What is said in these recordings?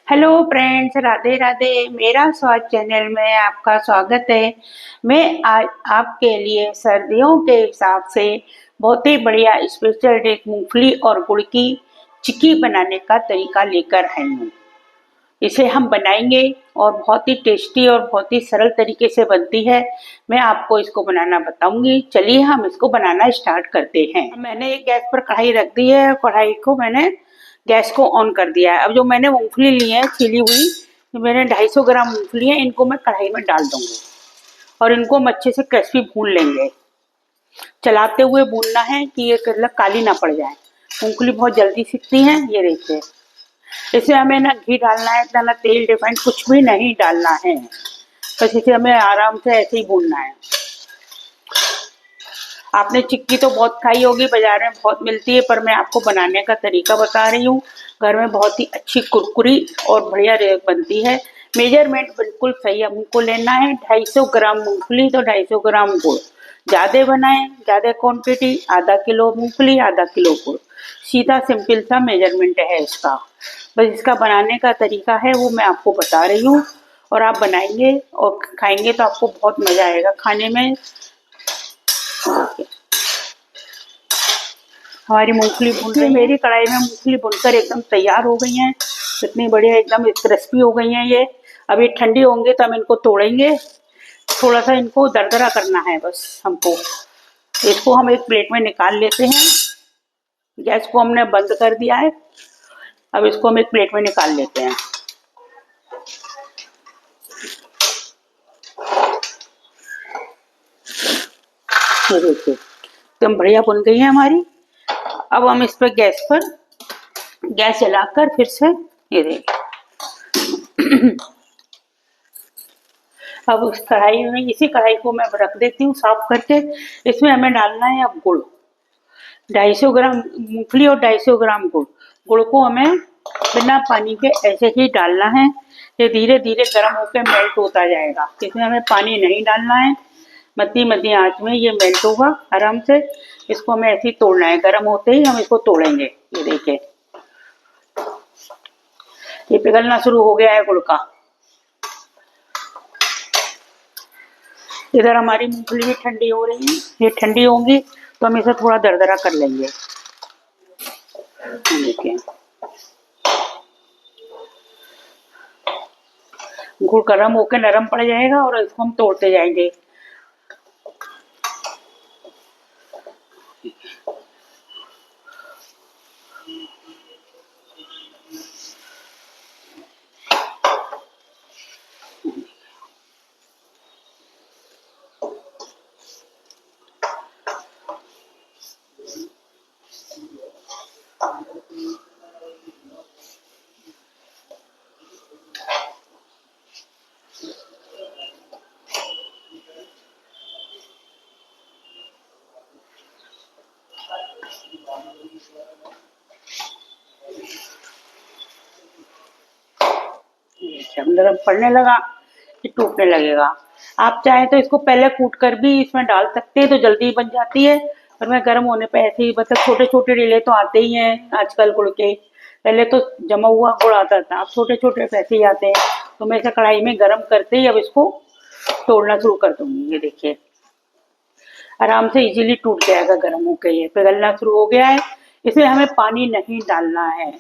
Hello friends, Radhe Radhe. मेरा स्वाद channel में आपका स्वागत है। मैं आज आपके लिए सर्दियों के हिसाब से बहुत ही बढ़िया स्पेशल डिश मूंगफली और गुड़ की चिक्की बनाने का तरीका लेकर आई हूँ। इसे हम बनाएंगे और बहुत ही टेस्टी और बहुत ही सरल तरीके से बनती है। मैं आपको इसको बनाना बताऊंगी। चलिए हम इसको बनाना स्टार्ट करते हैं। मैंने एक गैस पर कढ़ाई रख दी है। कढ़ाई को मैंने गैस को ऑन कर दिया है। अब जो मैंने मूंगफली ली है छिली हुई, तो मैंने 250 ग्राम मूंगफली है, इनको मैं कढ़ाई में डाल दूंगी और इनको हम अच्छे से क्रिस्पी भून लेंगे। चलाते हुए भूनना है कि ये मतलब काली ना पड़ जाए। मूंगफली बहुत जल्दी सिकती है। ये देखिए, इसमें हमें ना घी डालना है, इतना ना तेल रिफाइंड कुछ भी नहीं डालना है। बस इसे हमें आराम से ऐसे ही भूनना है। आपने चिक्की तो बहुत खाई होगी, बाजार में बहुत मिलती है, पर मैं आपको बनाने का तरीका बता रही हूँ। घर में बहुत ही अच्छी कुरकुरी और बढ़िया बनती है। मेजरमेंट बिल्कुल सही हमको लेना है। 250 ग्राम मूंगफली तो 250 ग्राम गुड़। ज़्यादा बनाएं, ज़्यादा क्वांटिटी, आधा किलो मूंगफली आधा किलो गुड़। सीधा सिंपल सा मेजरमेंट है इसका। बस इसका बनाने का तरीका है वो मैं आपको बता रही हूँ, और आप बनाएंगे और खाएंगे तो आपको बहुत मज़ा आएगा खाने में। हमारी मूंगफली भून रही, मेरी कढ़ाई में मूंगफली भुनकर एकदम तैयार हो गई हैं। कितनी बढ़िया एकदम क्रिस्पी हो गई हैं ये। अब ये ठंडी होंगे तो हम इनको तोड़ेंगे। थोड़ा सा इनको दरदरा करना है बस हमको। इसको हम एक प्लेट में निकाल लेते हैं। गैस को हमने बंद कर दिया है। अब इसको हम एक प्लेट में निकाल लेते हैं। ये देखिए, एकदम बढ़िया बन गई है हमारी। अब हम इस पर गैस जलाकर फिर से, ये देखिए, अब उस कढ़ाई में, इसी कढ़ाई को मैं रख देती हूँ साफ करके। इसमें हमें डालना है अब गुड़। 250 ग्राम मूंगफली और 250 ग्राम गुड़। गुड़ को हमें बिना पानी के ऐसे ही डालना है। ये धीरे धीरे गर्म होकर मेल्ट होता जाएगा। इसमें हमें पानी नहीं डालना है। मध्य मध्य आंच में ये मेल्ट होगा आराम से। इसको हमें ऐसे ही तोड़ना है। गर्म होते ही हम इसको तोड़ेंगे। ये देखिए, ये पिघलना शुरू हो गया है गुड़ का। इधर हमारी मूंगफली भी ठंडी हो रही है। ये ठंडी होंगी तो हम इसे थोड़ा दरदरा कर लेंगे। देखिए, गुड़ गर्म होकर नरम पड़ जाएगा और इसको हम तोड़ते जाएंगे। जब नरम पड़ने लगा, ये टूटने लगेगा। आप चाहें तो इसको पहले कूट कर भी इसमें डाल सकते हैं तो जल्दी बन जाती है। पर मैं गर्म होने पे ऐसे ही, मतलब छोटे छोटे डीले तो आते ही हैं आजकल गुड़ के। पहले तो जमा हुआ गुड़ आता था, अब छोटे छोटे पैसे ही आते हैं। तो मैं इसे कढ़ाई में गर्म करते ही अब इसको तोड़ना शुरू कर दूंगी। ये देखिए, आराम से इजीली टूट जाएगा गर्म होकर। ये पिघलना शुरू हो गया है। इसमें हमें पानी नहीं डालना है।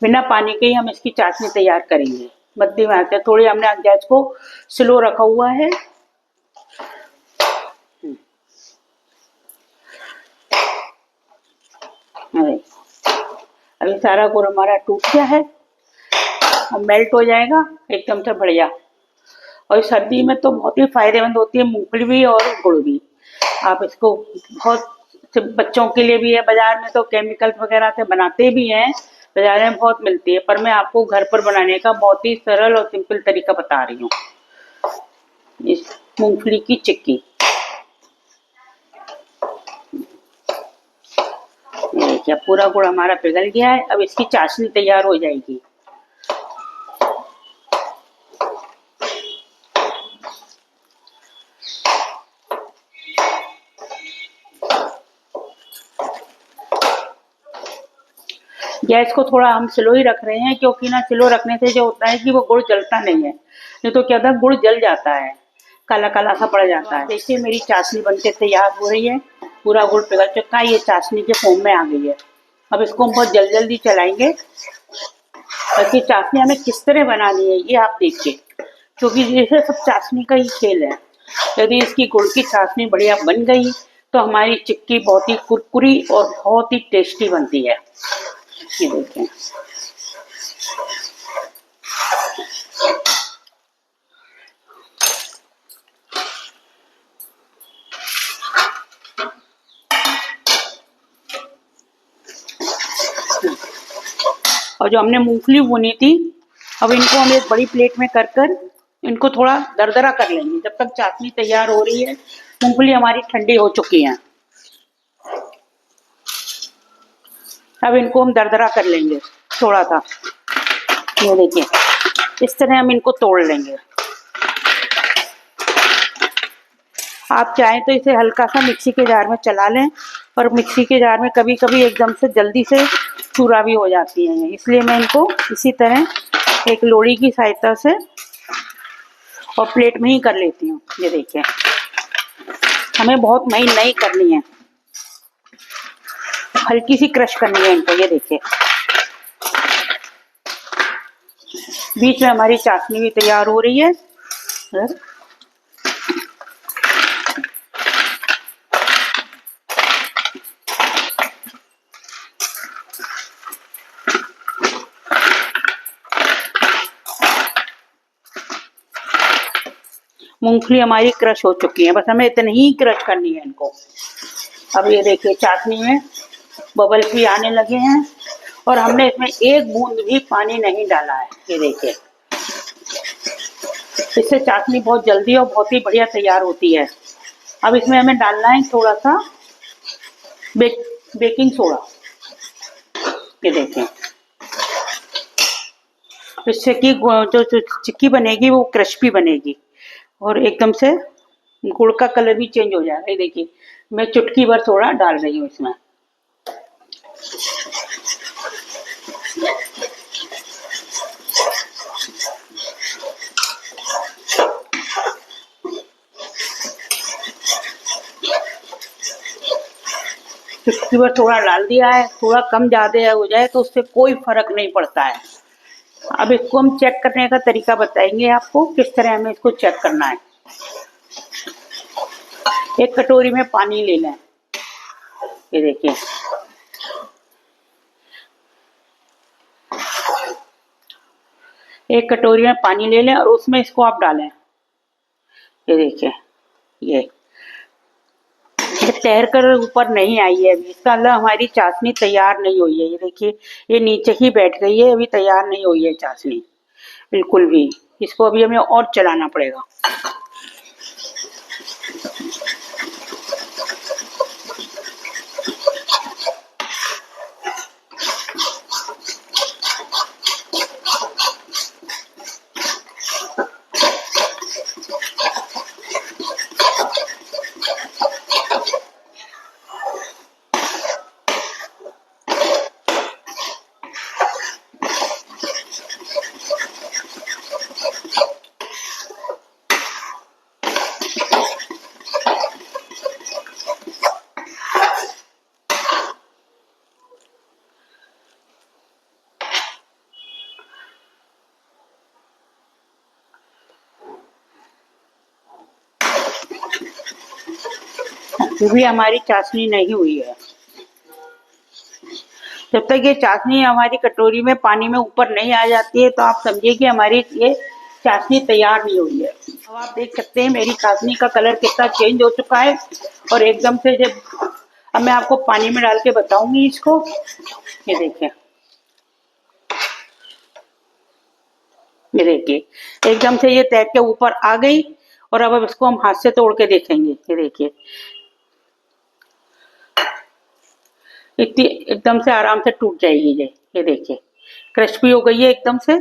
बिना पानी के ही हम इसकी चाशनी तैयार करेंगे। मध्यम आंच पे, थोड़ी हमने गैस को स्लो रखा हुआ है। अभी सारा गुड़ हमारा टूट गया है। अब मेल्ट हो जाएगा एकदम से बढ़िया। और सर्दी में तो बहुत ही फायदेमंद होती है मूंगफली भी और गुड़ भी। आप इसको बहुत से बच्चों के लिए भी है। बाजार में तो केमिकल्स वगैरह से बनाते भी हैं, बाजार में बहुत मिलती है, पर मैं आपको घर पर बनाने का बहुत ही सरल और सिंपल तरीका बता रही हूँ। इस मूंगफली की चिक्की, देखिए पूरा गुड़ हमारा पिघल गया है। अब इसकी चाशनी तैयार हो जाएगी। गैस को थोड़ा हम स्लो ही रख रहे हैं, क्योंकि ना स्लो रखने से जो होता है कि वो गुड़ जलता नहीं है, नहीं तो क्या होता है गुड़ जल जाता है, काला काला सा पड़ जाता है। देखिए मेरी चाशनी बनके तैयार हो रही है, पूरा गुड़ पिघल चुका है, ये चाशनी के फॉर्म में आ गई है। अब इसको हम बहुत जल्दी चलाएंगे। बाकी चाशनी हमें किस तरह बनानी है ये आप देखिए, क्योंकि ये सब चाशनी का ही खेल है। यदि इसकी गुड़ की चाशनी बढ़िया बन गई तो हमारी चिक्की बहुत ही कुरकुरी और बहुत ही टेस्टी बनती है। ये देखें, और जो हमने मूंगफली भुनी थी, अब इनको हम एक बड़ी प्लेट में कर इनको थोड़ा दरदरा कर लेंगे। जब तक चाशनी तैयार हो रही है, मूंगफली हमारी ठंडी हो चुकी है। अब इनको हम दरदरा कर लेंगे थोड़ा सा। ये देखिए, इस तरह हम इनको तोड़ लेंगे। आप चाहें तो इसे हल्का सा मिक्सी के जार में चला लें, पर मिक्सी के जार में कभी कभी एकदम से जल्दी से चूरा भी हो जाती हैं, इसलिए मैं इनको इसी तरह एक लोड़ी की सहायता से और प्लेट में ही कर लेती हूँ। ये देखिए, हमें बहुत महीन नहीं करनी है, हल्की सी क्रश करनी है इनको। ये देखिए, बीच में हमारी चाशनी भी तैयार हो रही है। मूंगफली हमारी क्रश हो चुकी है, बस हमें इतनी ही क्रश करनी है इनको। अब ये देखिए, चाशनी में बबल्स भी आने लगे हैं और हमने इसमें एक बूंद भी पानी नहीं डाला है। ये देखिए, इससे चाशनी बहुत जल्दी और बहुत ही बढ़िया तैयार होती है। अब इसमें हमें डालना है थोड़ा सा बेकिंग सोडा। ये देखें, इससे कि जो चिक्की बनेगी वो क्रिस्पी बनेगी और एकदम से गुड़ का कलर भी चेंज हो जाएगा। ये देखिए, मैं चुटकी भर सोडा डाल रही हूँ इसमें। चुटकी भर थोड़ा डाल दिया है, थोड़ा कम ज़्यादा हो जाए तो उससे कोई फर्क नहीं पड़ता है। अब इसको हम चेक करने का तरीका बताएंगे आपको, किस तरह हमें इसको चेक करना है। एक कटोरी में पानी ले लें। ये देखिए, एक कटोरी में पानी ले लें और उसमें इसको आप डालें। ये देखिए, ये तैर कर ऊपर नहीं आई है अभी, इसका मतलब हमारी चाशनी तैयार नहीं हुई है। ये देखिए, ये नीचे ही बैठ गई है, अभी तैयार नहीं हुई है चाशनी बिल्कुल भी। इसको अभी हमें और चलाना पड़ेगा। फिर भी हमारी चाशनी नहीं हुई है। जब तक ये चाशनी हमारी कटोरी में पानी में ऊपर नहीं आ जाती है तो आप समझिए कि हमारी ये चाशनी तैयार नहीं हुई है। अब आप देख सकते हैं मेरी चाशनी का कलर कितना चेंज हो चुका है और एकदम से जब अब मैं आपको पानी में डाल के बताऊंगी इसको। ये देखिए, ये देखिए एकदम से ये तैर के ऊपर आ गई और अब इसको हम हाथ से तोड़ के देखेंगे। ये देखिए, इतनी एकदम से आराम से टूट जाएगी ये देखिए, क्रिस्पी हो गई है एकदम से।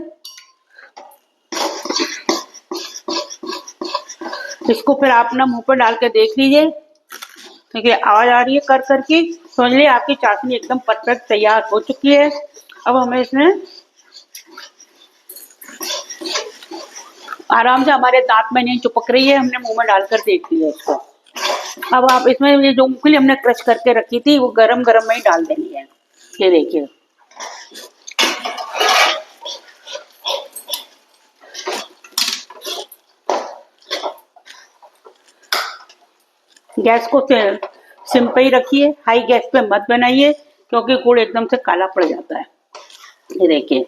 इसको फिर आप ना मुंह पर डाल के देख लीजिए, देखिए आवाज आ रही है कर करके, समझ लीजिए आपकी चाशनी एकदम परफेक्ट तैयार हो चुकी है। अब हमें इसमें आराम से, हमारे दांत में नहीं चिपक रही है, हमने मुंह में डालकर देख लिया इसको। अब आप इसमें ये जो मूंगफली हमने क्रश करके रखी थी वो गरम गरम में ही डाल देनी है। ये देखिए, गैस को सिम पे ही रखिए, हाई गैस पे मत बनाइए क्योंकि गुड़ एकदम से काला पड़ जाता है। ये देखिए,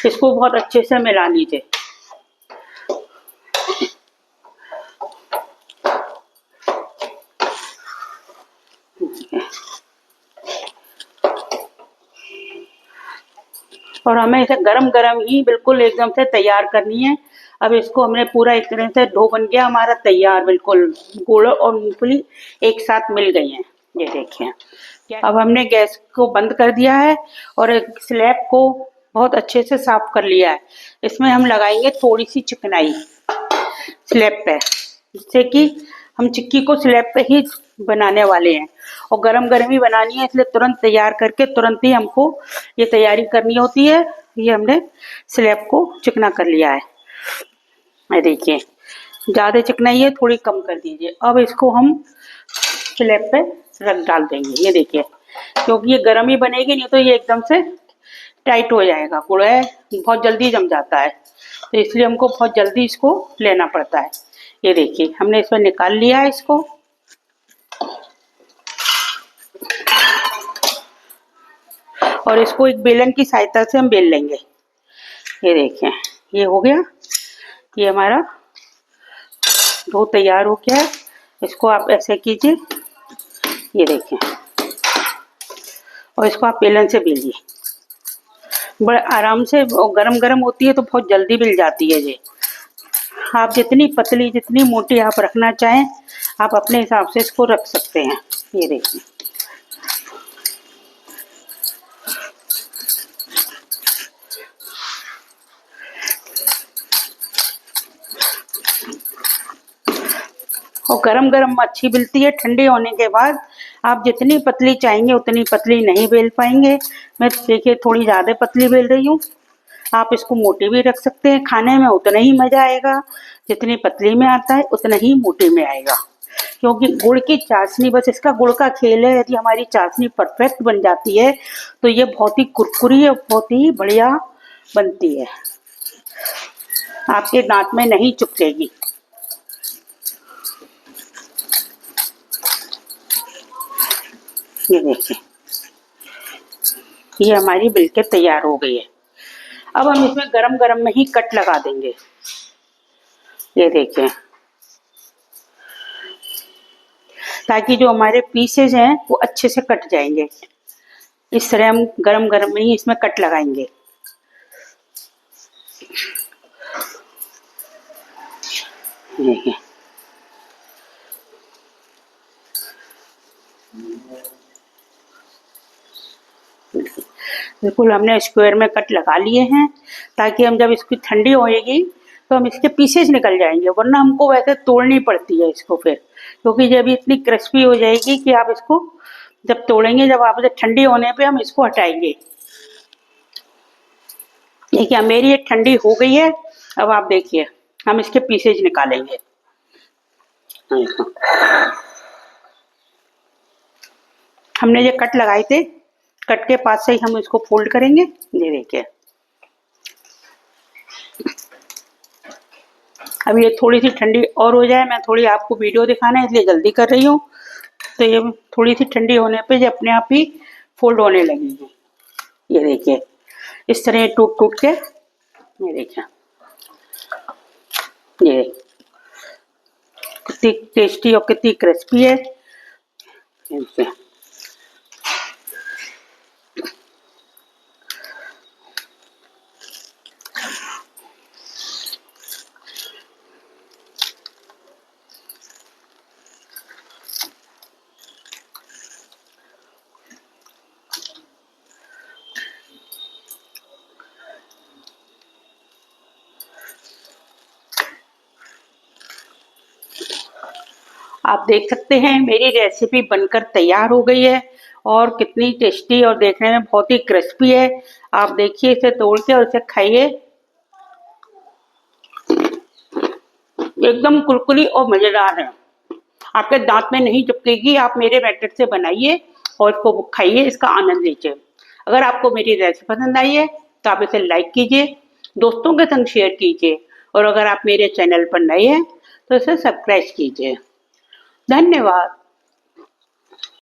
इसको बहुत अच्छे से मिला लीजिए। और हमें इसे गरम गरम ही बिल्कुल एकदम से तैयार करनी है। अब इसको हमने पूरा एक तरह से डो बन गया हमारा तैयार, बिल्कुल गुड़ और मूंगफली एक साथ मिल गई हैं। ये देखिए, अब हमने गैस को बंद कर दिया है और एक स्लैब को बहुत अच्छे से साफ कर लिया है। इसमें हम लगाएंगे थोड़ी सी चिकनाई स्लैब पे, जिससे कि हम चिक्की को स्लैब पे ही बनाने वाले हैं और गरम गरम ही बनानी है, इसलिए तुरंत तैयार करके तुरंत ही हमको ये तैयारी करनी होती है। ये हमने स्लैब को चिकना कर लिया है। ये देखिए, ज़्यादा चिकनाई है, थोड़ी कम कर दीजिए। अब इसको हम स्लैब पे रख डाल देंगे। ये देखिए, क्योंकि ये गरम ही बनेगी, नहीं तो ये एकदम से टाइट हो जाएगा। गुड़ है, बहुत जल्दी जम जाता है, तो इसलिए हमको बहुत जल्दी इसको लेना पड़ता है। ये देखिए, हमने इसमें निकाल लिया है इसको। और इसको एक बेलन की सहायता से हम बेल लेंगे। ये देखिए, ये हो गया, ये हमारा डो तैयार हो गया है। इसको आप ऐसे कीजिए, ये देखिए, और इसको आप बेलन से बेलिए बड़े आराम से। और गरम गरम होती है तो बहुत जल्दी मिल जाती है। ये आप जितनी पतली जितनी मोटी आप रखना चाहें, आप अपने हिसाब से इसको रख सकते हैं। ये देखिए, और गरम गरम अच्छी मिलती है। ठंडी होने के बाद आप जितनी पतली चाहेंगे उतनी पतली नहीं बेल पाएंगे। मैं देखिए थोड़ी ज़्यादा पतली बेल रही हूँ। आप इसको मोटी भी रख सकते हैं, खाने में उतना ही मज़ा आएगा। जितनी पतली में आता है उतना ही मोटी में आएगा, क्योंकि गुड़ की चाशनी, बस इसका गुड़ का खेल है। यदि हमारी चाशनी परफेक्ट बन जाती है तो ये बहुत ही कुरकुरी और बहुत ही बढ़िया बनती है, आपके दांत में नहीं चुभेगी। ये देखिए, ये हमारी बिल्कुल तैयार हो गई है। अब हम इसमें गरम गरम में ही कट लगा देंगे। ये देखिए, ताकि जो हमारे पीसेज हैं वो अच्छे से कट जाएंगे। इस तरह हम गरम गरम में ही इसमें कट लगाएंगे। देखिए, बिल्कुल हमने स्क्वायर में कट लगा लिए हैं, ताकि हम जब इसकी ठंडी होएगी तो हम इसके पीसेज निकल जाएंगे, वरना हमको वैसे तोड़नी पड़ती है इसको फिर, क्योंकि ये भी इतनी क्रिस्पी हो जाएगी कि आप इसको जब तोड़ेंगे, जब आप इसे ठंडी होने पे हम इसको हटाएंगे। देखिए, मेरी एक ठंडी हो गई है। अब आप देखिए, हम इसके पीसेज निकालेंगे। हमने ये कट लगाए थे, कट के पास से ही हम इसको फोल्ड करेंगे। ये देखिए, अब ये थोड़ी सी ठंडी और हो जाए, मैं थोड़ी आपको वीडियो दिखाना है इसलिए जल्दी कर रही हूँ। तो ये थोड़ी सी ठंडी होने पे ये अपने आप ही फोल्ड होने लगेगी। ये देखिए, इस तरह टूट टूट के, ये देखिए, ये कितनी टेस्टी और कितनी क्रिस्पी है। आप देख सकते हैं मेरी रेसिपी बनकर तैयार हो गई है और कितनी टेस्टी और देखने में बहुत ही क्रिस्पी है। आप देखिए इसे तोड़ के और इसे खाइए, एकदम कुरकुरी और मजेदार है। आपके दांत में नहीं चिपकेगी। आप मेरे मेथड से बनाइए और इसको खाइए, इसका आनंद लीजिए। अगर आपको मेरी रेसिपी पसंद आई है तो आप इसे लाइक कीजिए, दोस्तों के संग शेयर कीजिए और अगर आप मेरे चैनल पर नए हैं तो इसे सब्सक्राइब कीजिए। धन्यवाद।